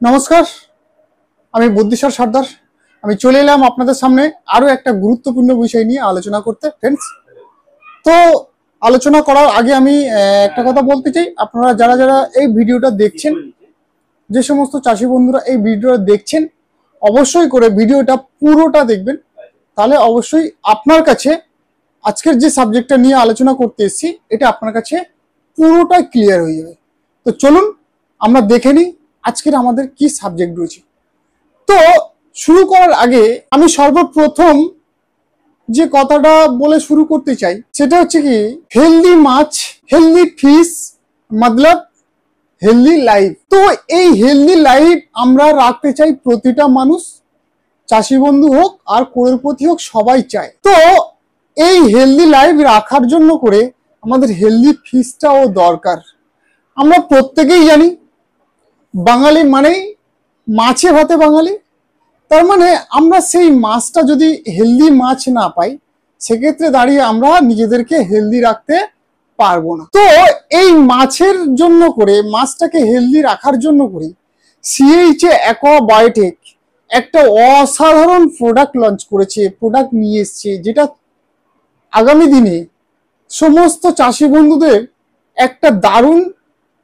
নমস্কার, আমি বুদ্ধিশ্বর সর্দার। আমি চলে এলাম আপনাদের সামনে আরো একটা গুরুত্বপূর্ণ বিষয় নিয়ে আলোচনা করতে ফ্রেন্ডস। তো আলোচনা করার আগে আমি একটা কথা বলতে চাই, আপনারা যারা যারা এই ভিডিওটা দেখছেন, যে সমস্ত চাষি বন্ধুরা এই ভিডিওটা দেখছেন, অবশ্যই করে ভিডিওটা পুরোটা দেখবেন। তাহলে অবশ্যই আপনার কাছে আজকের যে সাবজেক্টটা নিয়ে আলোচনা করতে এসেছি এটা আপনার কাছে পুরোটাই ক্লিয়ার হয়ে যাবে। তো চলুন আমরা দেখে নিই আজকের আমাদের কি সাবজেক্ট রয়েছে। তো শুরু করার আগে আমি সর্বপ্রথম যে কথাটা বলে শুরু করতে চাই সেটা হচ্ছে কি, হেলদি মাছ, হেলদি ফিশ মতলব হেলদি লাইফ। তো এই হেলদি লাইফ আমরা রাখতে চাই প্রতিটা মানুষ, চাষি বন্ধু হোক আর করোড়পতি হোক, সবাই চায়। তো এই হেলদি লাইফ রাখার জন্য করে আমাদের হেলদি ফিশটাও দরকার। আমরা প্রত্যেকেই জানি বাঙালি মানেই মাছে ভাতে বাঙালি। তার মানে আমরা সেই মাছটা যদি হেলদি মাছ না পাই, সেক্ষেত্রে দাঁড়িয়ে আমরা নিজেদেরকে হেলদি রাখতে পারবো না। তো এই মাছের জন্য করে, মাছটাকে হেলদি রাখার জন্য করে সিএইচএ অ্যাকোয়াবায়োটেক একটা অসাধারণ প্রোডাক্ট লঞ্চ করেছে, প্রোডাক্ট নিয়ে এসছে, যেটা আগামী দিনে সমস্ত চাষি বন্ধুদের একটা দারুণ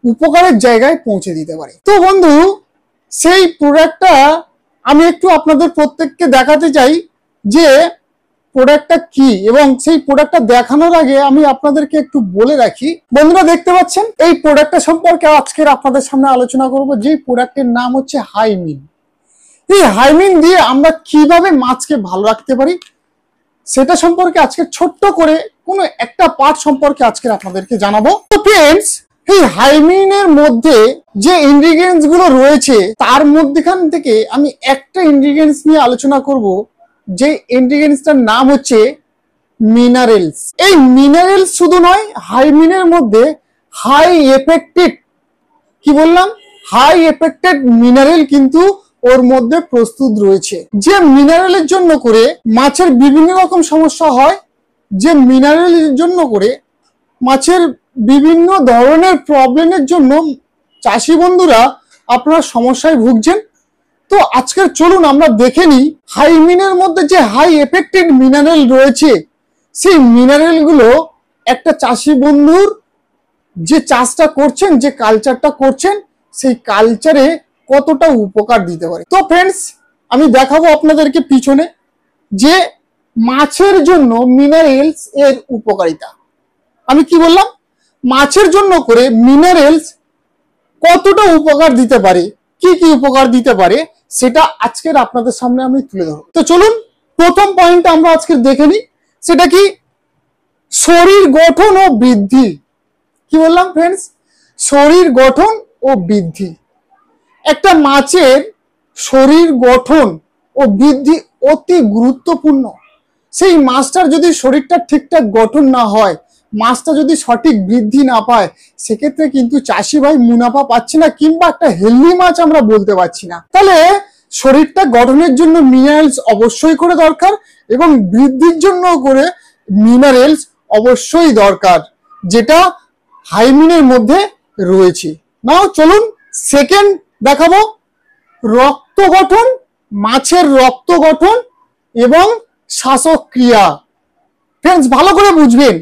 উপকারের জায়গায় পৌঁছে দিতে পারে। তো বন্ধু, সেই প্রোডাক্টটা আমি একটু আপনাদের প্রত্যেককে দেখাতে চাই যে প্রোডাক্টটা কি, এবং সেই প্রোডাক্টটা দেখানোর আগে আমি আপনাদেরকে একটু বলে রাখি। বন্ধুরা দেখতে পাচ্ছেন এই প্রোডাক্টটা সম্পর্কে আজকের আপনাদের সামনে আলোচনা করব, যে প্রোডাক্টের নাম হচ্ছে হাইমিন। এই হাইমিন দিয়ে আমরা কিভাবে মাছকে ভালো রাখতে পারি সেটা সম্পর্কে আজকে ছোট্ট করে কোনো একটা পার্ট সম্পর্কে আজকে আপনাদেরকে জানাবো। তো ফ্রেন্ডস, এই হাইমিনের মধ্যে যে ইনগ্রিডিয়েন্টস গুলো রয়েছে তার মধ্যখান থেকে আমি একটা ইনগ্রিডিয়েন্টস নিয়ে আলোচনা করব, যে ইনগ্রিডিয়েন্টসটার নাম হচ্ছে মিনারেলস। এই মিনারেলস শুধু নয়, হাইমিনের মধ্যে হাই এফেক্টেড, কি বললাম, হাই এফেক্টেড মিনারেল কিন্তু ওর মধ্যে প্রস্তুত রয়েছে। যে মিনারেলের জন্য করে মাছের বিভিন্ন রকম সমস্যা হয়, যে মিনারেলের জন্য করে মাছের বিভিন্ন ধরনের প্রবলেমের জন্য চাষি বন্ধুরা আপনারা সমস্যায় ভুগছেন। তো আজকের চলুন আমরা দেখে নিই হাইমিনের মধ্যে যে হাই এফেক্টেড মিনারেল রয়েছে, সেই মিনারেলগুলো একটা চাষি বন্ধুর যে চাষটা করছেন, যে কালচারটা করছেন, সেই কালচারে কতটা উপকার দিতে পারে। তো ফ্রেন্ডস, আমি দেখাবো আপনাদেরকে পিছনে যে মাছের জন্য মিনারেলস এর উপকারিতা। আমি কি বললাম, মাছের জন্য করে মিনারেলস কতটা উপকার দিতে পারে, কি কি উপকার দিতে পারে, সেটা আজকের আপনাদের সামনে আমি তুলে ধরব। তো চলুন প্রথম পয়েন্ট আমরা আজকে দেখে নিই, সেটা কি, শরীর গঠন ও বৃদ্ধি। কি বললাম ফ্রেন্ডস, শরীর গঠন ও বৃদ্ধি। একটা মাছের শরীর গঠন ও বৃদ্ধি অতি গুরুত্বপূর্ণ। সেই মাছটার যদি শরীরটা ঠিকঠাক গঠন না হয়, মাছটা যদি সঠিক বৃদ্ধি না পায়, সেক্ষেত্রে কিন্তু চাষি ভাই মুনাফা পাচ্ছে না, কিংবা একটা হেলদি মাছ আমরা বলতে পারছি না। তাহলে শরীরটা গঠনের জন্য মিনারেলস অবশ্যই করে দরকার, এবং বৃদ্ধির জন্য করে মিনারেলস অবশ্যই দরকার, যেটা হাইমিনের মধ্যে রয়েছে। নাও চলুন সেকেন্ড দেখাবো, রক্ত গঠন, মাছের রক্ত গঠন এবং শ্বাসক্রিয়া। ফ্রেন্ডস ভালো করে বুঝবেন,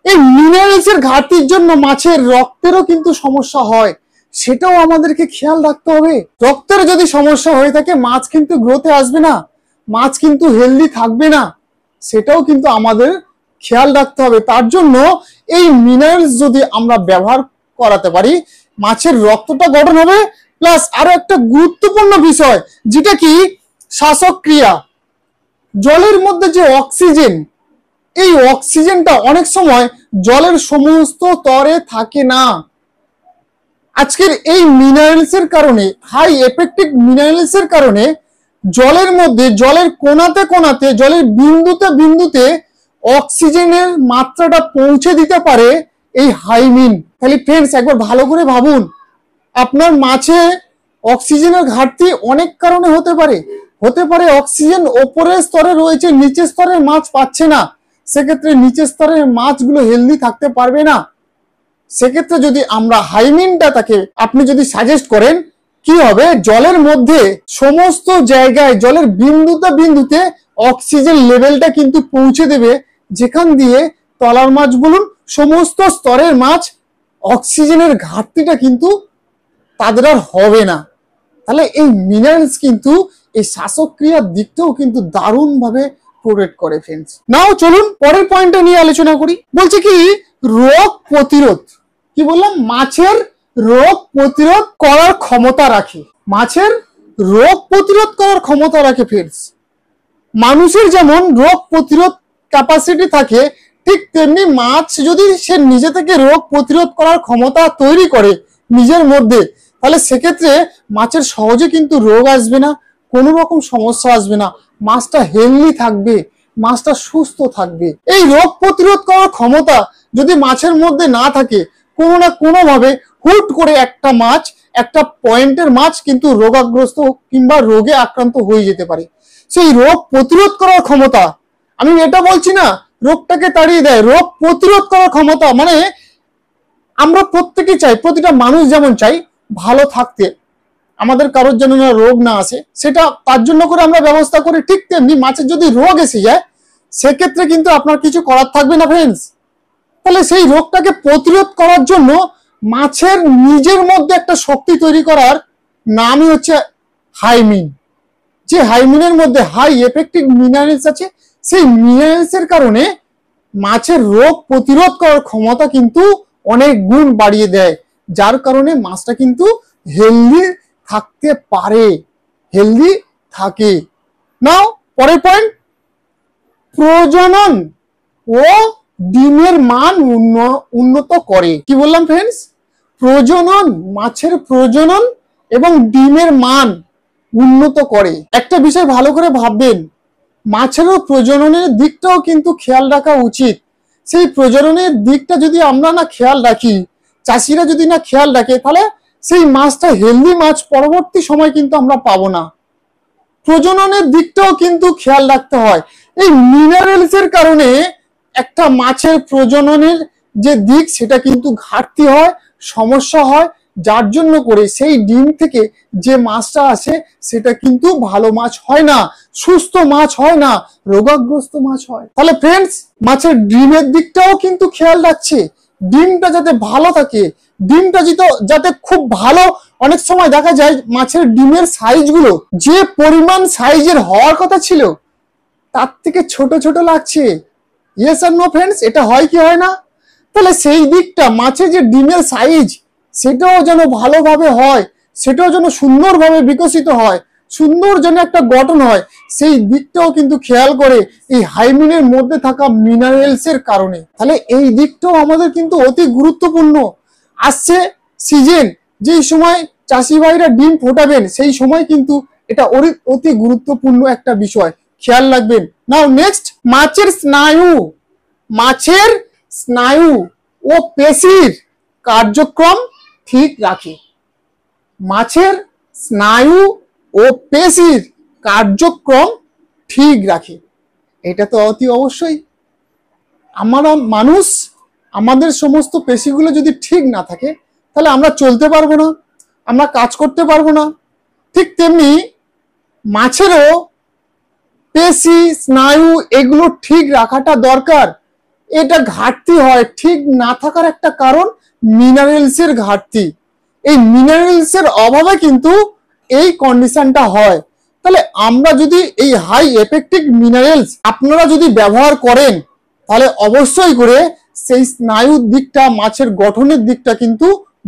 এই মিনারেলসের ঘাটতির জন্য মাছের রক্তেরও কিন্তু সমস্যা হয়, সেটাও আমাদেরকে খেয়াল রাখতে হবে। রক্তের যদি সমস্যা হয়ে থাকে, মাছ কিন্তু গ্রোথে আসবে না, মাছ কিন্তু হেলদি থাকবে না, সেটাও কিন্তু আমাদের খেয়াল রাখতে হবে। তার জন্য এই মিনারেলস যদি আমরা ব্যবহার করাতে পারি, মাছের রক্তটা গঠন হবে, প্লাস আরো একটা গুরুত্বপূর্ণ বিষয় যেটা কি, শ্বাসক্রিয়া। জলের মধ্যে যে অক্সিজেন, এই অক্সিজেনটা অনেক সময় জলের সমস্ত স্তরে থাকে না। আজকের এই মিনারেলসের কারণে, হাই এফেক্টেড মিনারেলসের কারণে জলের মধ্যে, জলের কোনাতে কোনাতে, জলের বিন্দুতে বিন্দুতে অক্সিজেনের মাত্রাটা পৌঁছে দিতে পারে এই হাইমিন। তাহলে ফ্রেন্ডস একবার ভালো করে ভাবুন, আপনার মাছে অক্সিজেনের ঘাটতি অনেক কারণে হতে পারে। অক্সিজেন ওপরের স্তরে রয়েছে, নিচের স্তরের মাছ পাচ্ছে না, সেক্ষেত্রে নিচের স্তরের মাছগুলো হেলদি থাকতে পারবে না। সেক্ষেত্রে যদি আমরা হাইমিনটা তাকে আপনি যদি সাজেস্ট করেন, কি হবে, জলের মধ্যে সমস্ত জায়গায় জলের বিন্দুতে বিন্দুতে অক্সিজেন লেভেলটা কিন্তু পৌঁছে দেবে, যেখান দিয়ে তলার মাছ বলুন সমস্ত স্তরের মাছ অক্সিজেনের ঘাটতিটা কিন্তু তাদের আর হবে না। তাহলে এই মিনারেলস কিন্তু এই শ্বাসক্রিয়ার দিকটাও কিন্তু দারুণ ভাবে প্রোটেক্ট করে ফ্রেন্ডস। নাও চলুন পরের পয়েন্টটা নিয়ে আলোচনা করি। বলছে কি রোগ প্রতিরোধ, কি বললাম, মাছের রোগ প্রতিরোধ করার ক্ষমতা রাখে, মাছের রোগ প্রতিরোধ করার ক্ষমতা রাখে ফ্রেন্ডস। মানুষের যেমন রোগ প্রতিরোধ ক্যাপাসিটি থাকে, ঠিক তেমনি মাছ যদি সে নিজে থেকে রোগ প্রতিরোধ করার ক্ষমতা তৈরি করে নিজের মধ্যে, তাহলে সেক্ষেত্রে মাছের সহজে কিন্তু রোগ আসবে না, কোনো রকম সমস্যা আসবে না, মাছটা হেলদি থাকবে, মাছটা সুস্থ থাকবে। এই রোগ প্রতিরোধ করার ক্ষমতা যদি মাছের মধ্যে না থাকে, কোনো না কোনো ভাবে হুট করে একটা মাছ, একটা পয়েন্টের মাছ কিন্তু রোগাগ্রস্ত কিংবা রোগে আক্রান্ত হয়ে যেতে পারে। সেই রোগ প্রতিরোধ করার ক্ষমতা, আমি এটা বলছি না রোগটাকে তাড়িয়ে দেয়, রোগ প্রতিরোধ করার ক্ষমতা মানে আমরা প্রত্যেকে চাই, প্রতিটা মানুষ যেমন চাই ভালো থাকতে, আমাদের কারোর যেন না রোগ না আসে, সেটা তার জন্য করে আমরা ব্যবস্থা করি। ঠিক তেমনি মাছের যদি রোগ এসে যায়, সেক্ষেত্রে কিন্তু আপনার কিছু করার থাকবে না ফ্রেন্ডস। তাহলে সেই রোগটাকে প্রতিরোধ করার জন্য মাছের নিজের মধ্যে একটা শক্তি তৈরি করার নামই হচ্ছে হাইমিন। যে হাইমিনের মধ্যে হাই এফেক্টিভ মিনারেলস আছে, সেই মিনারেলস এর কারণে মাছের রোগ প্রতিরোধ করার ক্ষমতা কিন্তু অনেক গুণ বাড়িয়ে দেয়, যার কারণে মাছটা কিন্তু হেলদি থাকতে পারে, হেলদি থাকে। নাও পরের পয়েন্ট, প্রজনন ও ডিমের মান উন্নত করে। কি বললাম ফ্রেন্ডস, প্রজনন, মাছের প্রজনন এবং ডিমের মান উন্নত করে। একটা বিষয় ভালো করে ভাববেন, মাছেরও প্রজননের দিকটাও কিন্তু খেয়াল রাখা উচিত। সেই প্রজননের দিকটা যদি আমরা না খেয়াল রাখি, চাষিরা যদি না খেয়াল রাখে, তাহলে সেই মাছটা হেলদি মাছ পরবর্তী সময় কিন্তু আমরা পাবো না। প্রজননের দিকটাও কিন্তু খেয়াল রাখতে হয়। এই মিনারেলস এর কারণে একটা মাছের প্রজননের যে দিক সেটা কিন্তু ঘাটতি হয়, সমস্যা হয়, যার জন্য করে সেই ডিম থেকে যে মাছটা আসে সেটা কিন্তু ভালো মাছ হয় না, সুস্থ মাছ হয় না, রোগাগ্রস্ত মাছ হয়। তাহলে ফ্রেন্ডস, মাছের ডিমের দিকটাও কিন্তু খেয়াল রাখছে, ডিমটা যাতে ভালো থাকে, ডিমটা যাতে খুব ভালো। অনেক সময় দেখা যায় মাছের ডিমের সাইজগুলো যে পরিমাণ সাইজের হওয়ার কথা ছিল তার থেকে ছোট ছোট লাগছে। ইয়েস আর নো ফ্রেন্ডস, এটা হয় কি হয় না? তাহলে সেই দিকটা মাছের যে ডিমের সাইজ সেটাও যেন ভালোভাবে হয়, সেটাও যেন সুন্দরভাবে বিকশিত হয়, সুন্দর যেন একটা গঠন হয়, সেই দিকটাও কিন্তু খেয়াল করে এই হাইমিনের মধ্যে থাকা মিনারেলস এর কারণে। তাহলে এই দিকটাও আমাদের কিন্তু অতি গুরুত্বপূর্ণ। আসছে সিজন, যেই সময় চাষি ভাইরা ডিম ফোটাবেন, সেই সময় কিন্তু এটা অতি গুরুত্বপূর্ণ একটা বিষয়, খেয়াল রাখবেন। নাও নেক্সট, মাছের স্নায়ু, মাছের স্নায়ু ও পেশির কার্যক্রম ঠিক রাখে। মাছের স্নায়ু ও পেশির কার্যক্রম ঠিক রাখে, এটা তো অতি অবশ্যই। আমরা মানুষ, আমাদের সমস্ত পেশিগুলো যদি ঠিক না থাকে, তাহলে আমরা চলতে পারবো না, আমরা কাজ করতে পারবো না। ঠিক তেমনি মাছেরও পেশি, স্নায়ু এগুলো ঠিক রাখাটা দরকার। এটা ঘাটতি হয়, ঠিক না থাকার একটা কারণ মিনারেলস এর ঘাটতি। এই মিনারেলস এর অভাবে কিন্তু এই কন্ডিশনটা হয়। তাহলে আমরা যদি এই হাই এফেক্টিভ মিনারেলস আপনারা যদি ব্যবহার করেন, তাহলে অবশ্যই করে সেই স্নায়ুর দিকটা, মাছের গঠনের দিকটা কিন্তু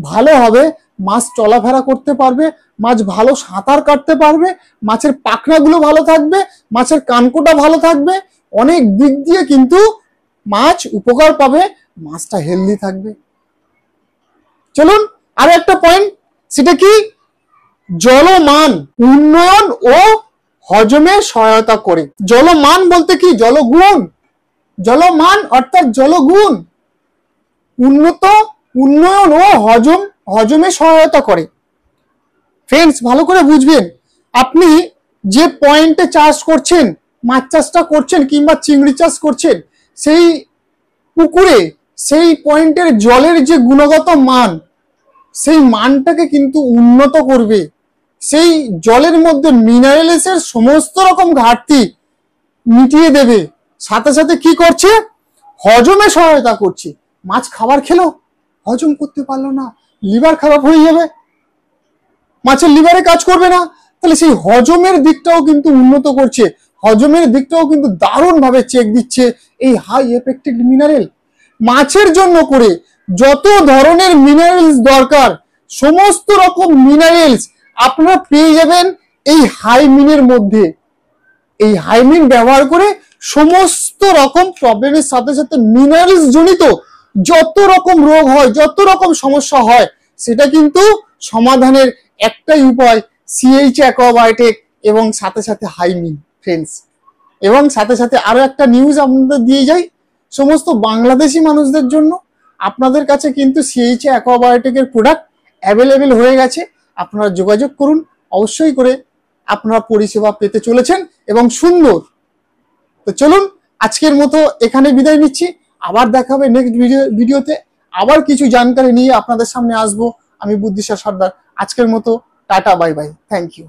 ভালো হবে, মাছ চলাফেরা করতে পারবে, মাছ ভালো সাঁতার কাটতে পারবে, মাছের পাখনাগুলো ভালো থাকবে, মাছের কানকোটা ভালো থাকবে, অনেক দিক দিয়ে কিন্তু মাছ উপকার পাবে, মাছটা হেলদি থাকবে। চলুন আর একটা পয়েন্ট, সেটা কি, জলমান উন্নয়ন ও হজমে সহায়তা করে। জলমান বলতে কি, জলগুণ, জলমান অর্থাৎ জলগুণ, উন্নয়ন ও হজমে সহায়তা করে। ফ্রেন্ডস, ভালো করে বুঝবেন, আপনি যে পয়েন্টে চাষ করছেন, মাছ চাষটা করছেন কিংবা চিংড়ি চাষ করছেন, সেই পুকুরে সেই পয়েন্টের জলের যে গুণগত মান, সেই মানটাকে কিন্তু উন্নত করবে। সেই জলের মধ্যে মিনারেলসের সমস্ত রকম ঘাটতি মিটিয়ে দেবে। সাথে সাথে কি করছে, হজমে সহায়তা করছে। মাছ খাবার খেলো, হজম করতে পারলো না, লিভার খারাপ হয়ে যাবে, মাছের লিভারে কাজ করবে না, তাহলে সেই হজমের দিকটাও কিন্তু উন্নত করছে, হজমের দিকটাও কিন্তু দারুণ ভাবে চেক দিচ্ছে এই হাই এফেক্টিভ মিনারেল। মাছের জন্য করে যত ধরনের মিনারেলস দরকার, সমস্ত রকম মিনারেলস আপনারা পেয়ে যাবেন এই হাইমিনের মধ্যে। এই হাইমিন ব্যবহার করে সমস্ত রকম প্রবলেমের সাথে সাথে মিনারেলস জনিত যত রকম রোগ হয়, যত রকম সমস্যা হয়, সেটা কিন্তু সমাধানের একটাই উপায়, সিএইচ অ্যাকোয়াবায়োটিক এবং সাথে সাথে হাইমিন ফ্রেন্ডস। এবং সাথে সাথে আরো একটা নিউজ আপনাদের দিয়ে যাই, সমস্ত বাংলাদেশি মানুষদের জন্য আপনাদের কাছে কিন্তু সিএইচ অ্যাকোয়াবায়োটিকের প্রোডাক্ট অ্যাভেলেবেল হয়ে গেছে। আপনারা যোগাযোগ করুন, অবশ্যই করে আপনারা পরিষেবা পেতে চলেছেন এবং সুন্দর। তো চলুন আজকের মতো এখানে বিদায় নিচ্ছি, আবার দেখা হবে নেক্সট ভিডিওতে, আবার কিছু জানকারি নিয়ে আপনাদের সামনে আসবো। আমি বুদ্ধিশ্বর সর্দার, আজকের মতো tata, bye bye, thank you.